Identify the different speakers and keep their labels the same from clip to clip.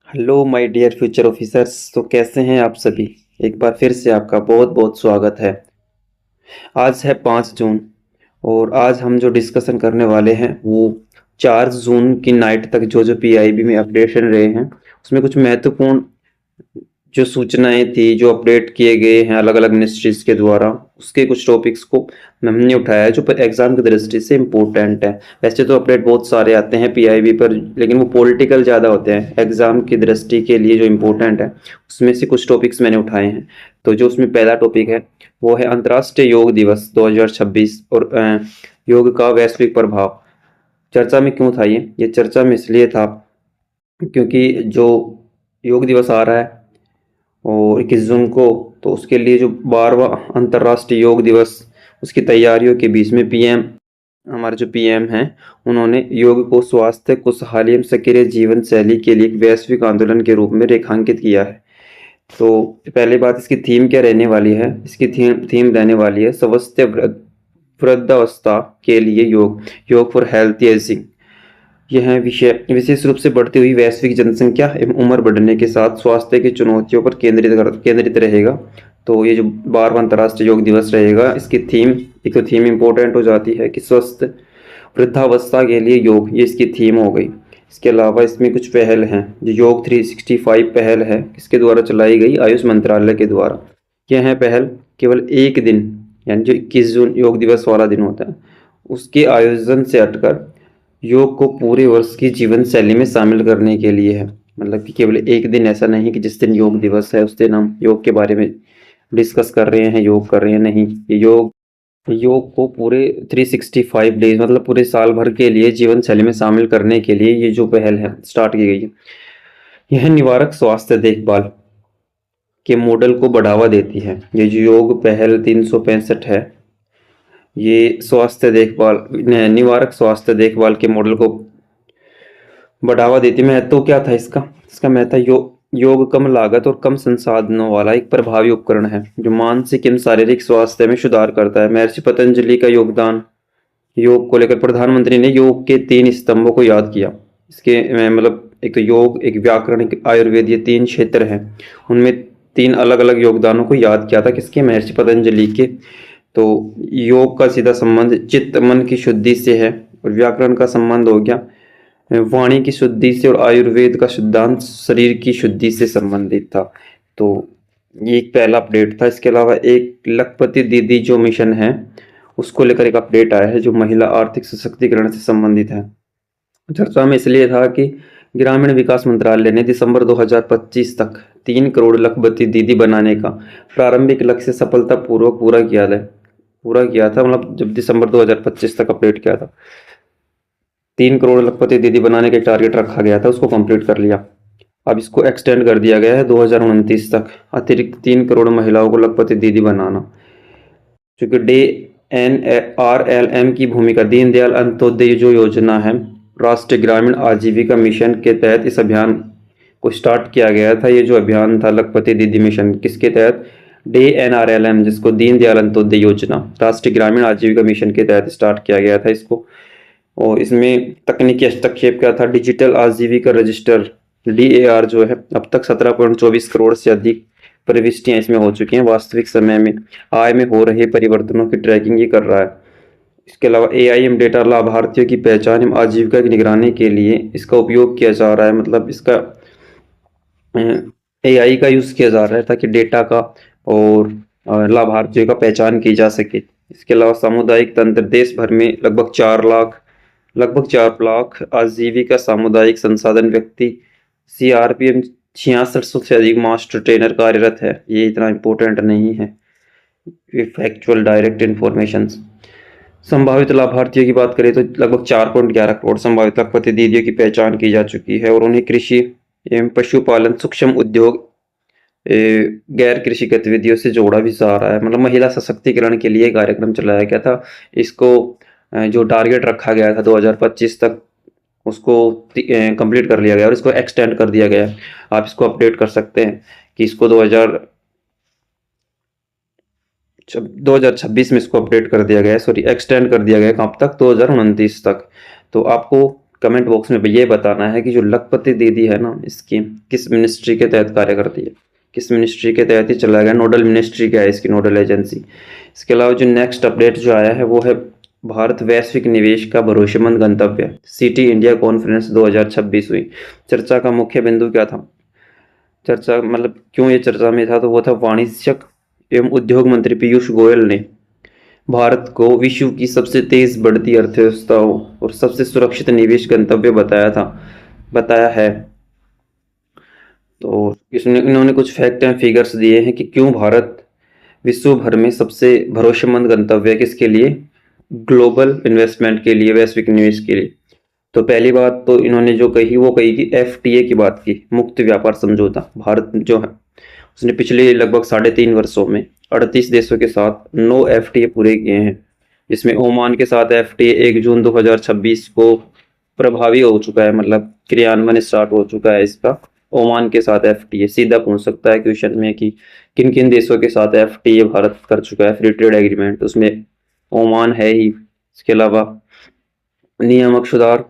Speaker 1: Hello my dear future officers. तो कैसे हैं आप सभी। एक बार फिर से आपका बहुत बहुत स्वागत है। आज है 5 जून और आज हम जो डिस्कशन करने वाले हैं वो 4 जून की नाइट तक जो जो पीआईबी में अपडेशन रहे हैं उसमें कुछ महत्वपूर्ण जो सूचनाएं थी जो अपडेट किए गए हैं अलग अलग मिनिस्ट्रीज के द्वारा उसके कुछ टॉपिक्स को हमने उठाया है जो पर एग्जाम की दृष्टि से इम्पोर्टेंट है। वैसे तो अपडेट बहुत सारे आते हैं पीआईबी पर, लेकिन वो पॉलिटिकल ज़्यादा होते हैं। एग्जाम की दृष्टि के लिए जो इम्पोर्टेंट है उसमें से कुछ टॉपिक्स मैंने उठाए हैं। तो जो उसमें पहला टॉपिक है वो है अंतर्राष्ट्रीय योग दिवस 2026 और योग का वैश्विक प्रभाव। चर्चा में क्यों था ये चर्चा में इसलिए था क्योंकि जो योग दिवस आ रहा है और 21 जून को, तो उसके लिए जो 12वां अंतर्राष्ट्रीय योग दिवस उसकी तैयारियों के बीच में पीएम, हमारे जो पीएम हैं, उन्होंने योग को स्वास्थ्य खुशहाली एवं सक्रिय जीवन शैली के लिए एक वैश्विक आंदोलन के रूप में रेखांकित किया है। तो पहली बात, इसकी थीम क्या रहने वाली है। इसकी थीम रहने वाली है स्वस्थ वृद्धावस्था के लिए योग, योग फॉर हेल्थी एजिंग। यह विषय विशेष रूप से बढ़ती हुई वैश्विक जनसंख्या एवं उम्र बढ़ने के साथ स्वास्थ्य की चुनौतियों पर केंद्रित रहेगा। तो ये जो 12वां अंतर्राष्ट्रीय योग दिवस रहेगा, इसकी थीम, एक तो थीम इंपॉर्टेंट हो जाती है कि स्वस्थ वृद्धावस्था के लिए योग, ये इसकी थीम हो गई। इसके अलावा इसमें कुछ पहल हैं, जो योग 365 पहल है, इसके द्वारा चलाई गई आयुष मंत्रालय के द्वारा। यह है पहल केवल एक दिन, यानी जो 21 जून योग दिवस वाला दिन होता है उसके आयोजन से हटकर योग को पूरे वर्ष की जीवन शैली में शामिल करने के लिए है। मतलब कि केवल एक दिन ऐसा नहीं कि जिस दिन योग दिवस है उस दिन हम योग के बारे में डिस्कस कर रहे हैं, योग कर रहे हैं, नहीं। ये योग योग को पूरे 365 डेज, मतलब पूरे साल भर के लिए जीवन शैली में शामिल करने के लिए ये जो पहल है स्टार्ट की गई है। यह निवारक स्वास्थ्य देखभाल के मॉडल को बढ़ावा देती है। ये जो योग पहल 365 है, ये स्वास्थ्य देखभाल, निवारक स्वास्थ्य देखभाल के मॉडल को बढ़ावा देती है। महत्व क्या था इसका। इसका महत्व योग कम लागत और कम संसाधनों वाला एक प्रभावी उपकरण है जो मानसिक एवं शारीरिक स्वास्थ्य में सुधार करता है। महर्षि पतंजलि का योगदान योग को लेकर, प्रधानमंत्री ने योग के 3 स्तंभों को याद किया। इसके मतलब एक तो योग, एक व्याकरण, एक आयुर्वेद, ये 3 क्षेत्र हैं। उनमें 3 अलग अलग योगदानों को याद किया था किसके, महर्षि पतंजलि के। तो योग का सीधा संबंध चित्त मन की शुद्धि से है और व्याकरण का संबंध हो गया वाणी की शुद्धि से, और आयुर्वेद का सिद्धांत शरीर की शुद्धि से संबंधित था। तो ये एक पहला अपडेट था। इसके अलावा एक लखपति दीदी जो मिशन है उसको लेकर एक अपडेट आया है जो महिला आर्थिक सशक्तिकरण से संबंधित है। चर्चा में इसलिए था कि ग्रामीण विकास मंत्रालय ने दिसंबर 2025 तक 3 करोड़ लखपति दीदी बनाने का प्रारंभिक लक्ष्य सफलतापूर्वक पूरा किया था। मतलब जब दिसंबर 2025 तक अपडेट किया था, 3 करोड़ लखपति दीदी बनाने का टारगेट रखा गया था, उसको कंप्लीट कर लिया। अब इसको एक्सटेंड कर दिया गया है 2029 तक, अतिरिक्त 3 करोड़ महिलाओं को लखपति दीदी बनाना। चूंकि DNRLM की भूमिका, दीनदयाल अंत्योदय जो योजना है, राष्ट्रीय ग्रामीण आजीविका मिशन के तहत इस अभियान को स्टार्ट किया गया था। ये जो अभियान था लखपति दीदी मिशन, किसके तहत, DNRLM, जिसको दीनदयाल अंत्योदय योजना, राष्ट्रीय ग्रामीण आजीविका मिशन के तहत स्टार्ट किया गया था इसको। और इसमें तकनीकी हस्तक्षेप क्या था, डिजिटल आजीविका रजिस्टर DAR जो है, अब तक 17.24 करोड़ से अधिक प्रविष्टियां इसमें हो चुकी हैं। वास्तविक समय में आय में हो रहे परिवर्तनों की ट्रैकिंग ये कर रहा है। इसके अलावा AIM डेटा लाभार्थियों की पहचान एवं आजीविका की निगरानी के लिए इसका उपयोग किया जा रहा है। मतलब इसका AI का यूज किया जा रहा है ताकि डेटा का और लाभार्थियों का पहचान की जा सके। इसके अलावा सामुदायिक तंत्र, देश भर में लगभग 4 लाख आजीविका सामुदायिक संसाधन व्यक्ति, CRPM 6600 से अधिक मास्टर ट्रेनर कार्यरत है। ये इतना इम्पोर्टेंट नहीं है, फैक्चुअल डायरेक्ट इन्फॉर्मेशन। संभावित लाभार्थियों की बात करें तो लगभग 4.11 करोड़ संभावित लखपति दीदियों की पहचान की जा चुकी है और उन्हें कृषि एवं पशुपालन, सूक्ष्म उद्योग, गैर कृषि गतिविधियों से जोड़ा भी जा रहा है। मतलब महिला सशक्तिकरण के लिए कार्यक्रम चलाया गया था। इसको जो टारगेट रखा गया था 2025 तक, उसको कंप्लीट कर लिया गया और इसको एक्सटेंड कर दिया गया। आप इसको अपडेट कर सकते हैं कि इसको 2026 में इसको अपडेट कर दिया गया है, सॉरी एक्सटेंड कर दिया गया कब तक, 2029 तक। तो आपको कमेंट बॉक्स में ये बताना है कि जो लखपति दीदी है ना, स्कीम किस मिनिस्ट्री के तहत कार्य करती है, किस मिनिस्ट्री के तहत ही चला गया, नोडल मिनिस्ट्री क्या है इसकी, नोडल एजेंसी। इसके अलावा जो नेक्स्ट अपडेट जो आया है वो है भारत वैश्विक निवेश का भरोसेमंद गंतव्य, सिटी इंडिया कॉन्फ्रेंस 2026 हुई। चर्चा का मुख्य बिंदु क्या था, चर्चा मतलब क्यों ये चर्चा में था, तो वो था वाणिज्यिक एवं उद्योग मंत्री पीयूष गोयल ने भारत को विश्व की सबसे तेज बढ़ती अर्थव्यवस्थाओं और सबसे सुरक्षित निवेश गंतव्य बताया है। तो इसमें इन्होंने कुछ फैक्ट एंड फिगर्स दिए हैं कि क्यों भारत विश्व भर में सबसे भरोसेमंद गंतव्य है, किसके लिए, ग्लोबल इन्वेस्टमेंट के लिए, वैश्विक निवेश के लिए। तो पहली बात तो इन्होंने जो कही वो कही कि एफटीए की बात की, मुक्त व्यापार समझौता। भारत जो है उसने पिछले लगभग 3.5 वर्षों में 38 देशों के साथ 9 एफटीए पूरे किए हैं, जिसमें ओमान के साथ एफटीए 1 जून 2026 को प्रभावी हो चुका है, मतलब क्रियान्वयन स्टार्ट हो चुका है इसका। ओमान के साथ एफटीए सीधा पूछ सकता है क्वेश्चन में कि किन किन देशों के साथ एफटीए भारत कर चुका है, फ्री ट्रेड एग्रीमेंट, उसमें ओमान है ही। इसके अलावा नियामक सुधार,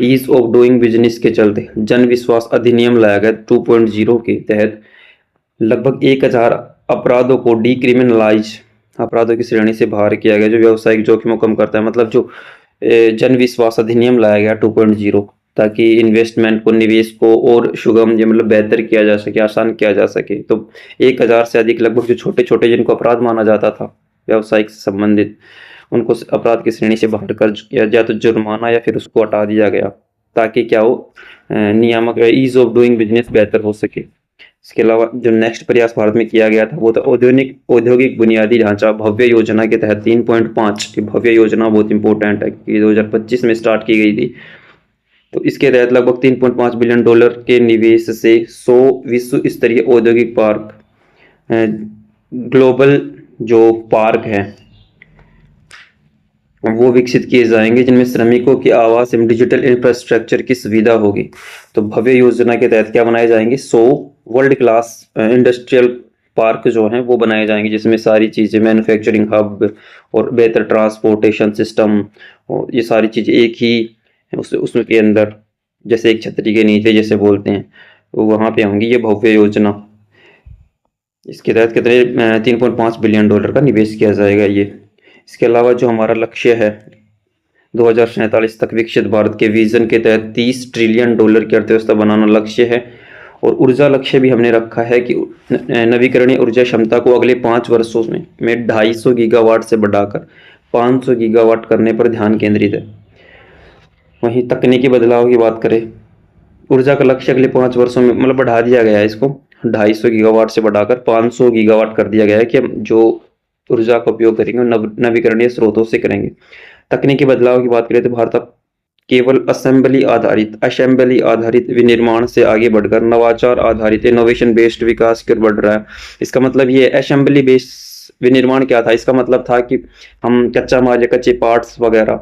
Speaker 1: ईज ऑफ डूइंग बिजनेस के चलते जन विश्वास अधिनियम लाया गया 2.0 के तहत लगभग 1000 अपराधों को डीक्रिमिनलाइज, अपराधों की श्रेणी से बाहर किया गया, जो व्यावसायिक जोखिम को कम करता है। मतलब जो जन विश्वास अधिनियम लाया गया 2.0, ताकि इन्वेस्टमेंट को, निवेश को और सुगम या मतलब बेहतर किया जा सके, आसान किया जा सके। तो 1000 से अधिक लगभग जो छोटे छोटे जिनको अपराध माना जाता था व्यावसायिक से संबंधित, उनको अपराध की श्रेणी से बाहर कर या तो जुर्माना या फिर उसको हटा दिया गया, ताकि क्या हो, नियामक ईज ऑफ डूइंग बिजनेस बेहतर हो सके। इसके अलावा जो नेक्स्ट प्रयास भारत में किया गया था वो था औद्योगिक बुनियादी ढांचा भव्य योजना के तहत 3.5 की भव्य योजना बहुत इंपॉर्टेंट है कि 2025 में स्टार्ट की गई थी। तो इसके तहत लगभग 3.5 बिलियन डॉलर के निवेश से 100 विश्व स्तरीय औद्योगिक पार्क, ग्लोबल जो पार्क है वो विकसित किए जाएंगे, जिनमें श्रमिकों की आवास एवं डिजिटल इंफ्रास्ट्रक्चर की सुविधा होगी। तो भव्य योजना के तहत क्या बनाए जाएंगे, 100 वर्ल्ड क्लास इंडस्ट्रियल पार्क जो हैं वो बनाए जाएंगे, जिसमें सारी चीज़ें, मैन्युफैक्चरिंग हब और बेहतर ट्रांसपोर्टेशन सिस्टम, और ये सारी चीज़ें एक ही उसमें के अंदर, जैसे एक छतरी के नीचे जैसे बोलते हैं, तो वहाँ पे होंगी ये भव्य योजना। इसके तहत कितने 3.5 बिलियन डॉलर का निवेश किया जाएगा ये। इसके अलावा जो हमारा लक्ष्य है 2047 तक विकसित भारत के विजन के तहत 30 ट्रिलियन डॉलर की अर्थव्यवस्था बनाना लक्ष्य है। और ऊर्जा लक्ष्य भी हमने रखा है कि नवीकरणीय ऊर्जा क्षमता को अगले 5 वर्षों में 250 गीगावाट से बढ़ाकर 500 गीगावाट करने पर ध्यान केंद्रित है। वहीं तकनीकी बदलाव की बात करें, ऊर्जा का लक्ष्य अगले 5 वर्षों में मतलब बढ़ा दिया गया है, इसको 250 गीगावाट से बढ़ाकर 500 गीगावाट कर दिया गया है कि हम जो ऊर्जा का उपयोग करेंगे नवीकरणीय स्रोतों से करेंगे। तकनीकी बदलाव की बात करें तो भारत अब केवल असेंबली आधारित विनिर्माण से आगे बढ़कर नवाचार आधारित इनोवेशन बेस्ड विकास की ओर बढ़ रहा है। इसका मतलब ये असेंबली बेस्ड विनिर्माण क्या था, इसका मतलब था कि हम कच्चा माल या कच्चे पार्ट्स वगैरह,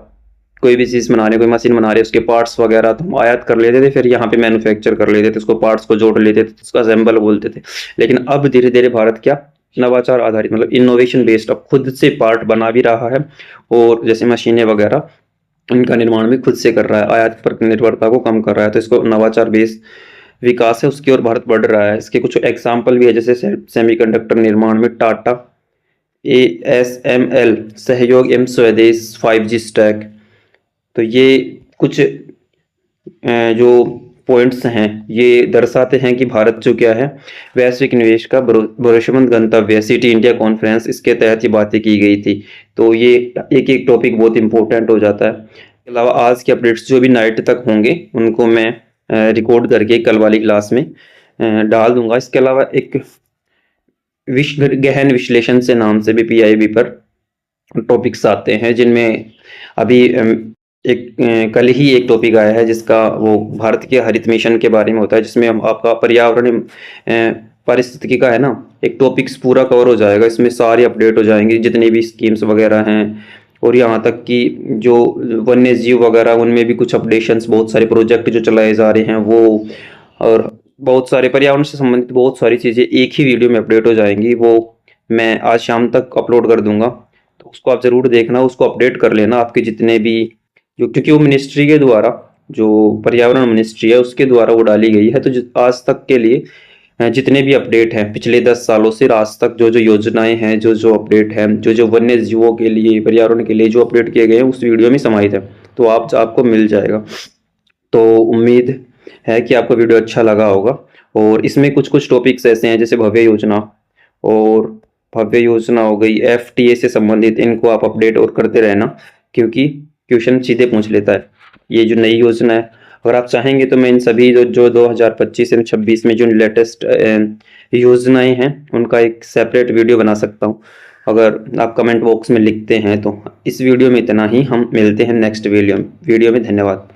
Speaker 1: कोई भी चीज़ बना रहे, कोई मशीन बना रहे, उसके पार्ट्स वगैरह तो हम आयात कर लेते थे, फिर यहाँ पे मैन्युफैक्चर कर लेते थे, उसको पार्ट्स को जोड़ लेते थे, उसका असेंबल बोलते थे। लेकिन अब धीरे धीरे भारत क्या, नवाचार आधारित मतलब इनोवेशन बेस्ड, अब खुद से पार्ट बना भी रहा है, और जैसे मशीनें वगैरह इनका निर्माण भी खुद से कर रहा है, आयात पर निर्भरता को कम कर रहा है। तो इसको नवाचार बेस्ड विकास है, उसकी ओर भारत बढ़ रहा है। इसके कुछ एग्जाम्पल भी है, जैसे सेमीकंडक्टर निर्माण में टाटा ASML सहयोग एवं स्वदेश 5G स्टैक। तो ये कुछ जो पॉइंट्स हैं ये दर्शाते हैं कि भारत जो क्या है, वैश्विक निवेश का भरोसेमंद गंतव्य, सिटी इंडिया कॉन्फ्रेंस, इसके तहत ये बातें की गई थी। तो ये एक एक टॉपिक बहुत इंपॉर्टेंट हो जाता है। इसके अलावा आज के अपडेट्स जो भी नाइट तक होंगे उनको मैं रिकॉर्ड करके कल वाली क्लास में डाल दूंगा। इसके अलावा एक गहन विश्लेषण से नाम से भी PIB पर टॉपिक्स आते हैं, जिनमें अभी कल ही एक टॉपिक आया है जिसका वो भारत के हरित मिशन के बारे में होता है, जिसमें हम आपका पर्यावरण पारिस्थितिकी का है ना एक टॉपिक्स पूरा कवर हो जाएगा। इसमें सारी अपडेट हो जाएंगी जितनी भी स्कीम्स वगैरह हैं, और यहाँ तक कि जो वन्य जीव वगैरह उनमें भी कुछ अपडेशंस, बहुत सारे प्रोजेक्ट जो चलाए जा रहे हैं वो, और बहुत सारे पर्यावरण से संबंधित बहुत सारी चीज़ें एक ही वीडियो में अपडेट हो जाएंगी। वो मैं आज शाम तक अपलोड कर दूंगा, तो उसको आप ज़रूर देखना, उसको अपडेट कर लेना आपके जितने भी जो, क्योंकि वो मिनिस्ट्री के द्वारा जो पर्यावरण मिनिस्ट्री है उसके द्वारा वो डाली गई है। तो आज तक के लिए जितने भी अपडेट हैं पिछले 10 सालों से आज तक, जो जो योजनाएं हैं, जो जो अपडेट हैं, जो जो वन्य जीवों के लिए, पर्यावरण के लिए जो अपडेट किए गए हैं उस वीडियो में समाहित है। तो आपको मिल जाएगा। तो उम्मीद है कि आपको वीडियो अच्छा लगा होगा। और इसमें कुछ कुछ टॉपिक्स ऐसे हैं जैसे भव्य योजना, और भव्य योजना हो गई, FTA से संबंधित, इनको आप अपडेट और करते रहना, क्योंकि क्वेश्चन सीधे पूछ लेता है। ये जो नई योजना है, अगर आप चाहेंगे तो मैं इन सभी जो 2025 एवं 26 में जो लेटेस्ट योजनाएं हैं उनका एक सेपरेट वीडियो बना सकता हूँ, अगर आप कमेंट बॉक्स में लिखते हैं तो। इस वीडियो में इतना ही, हम मिलते हैं नेक्स्ट वीडियो में। धन्यवाद।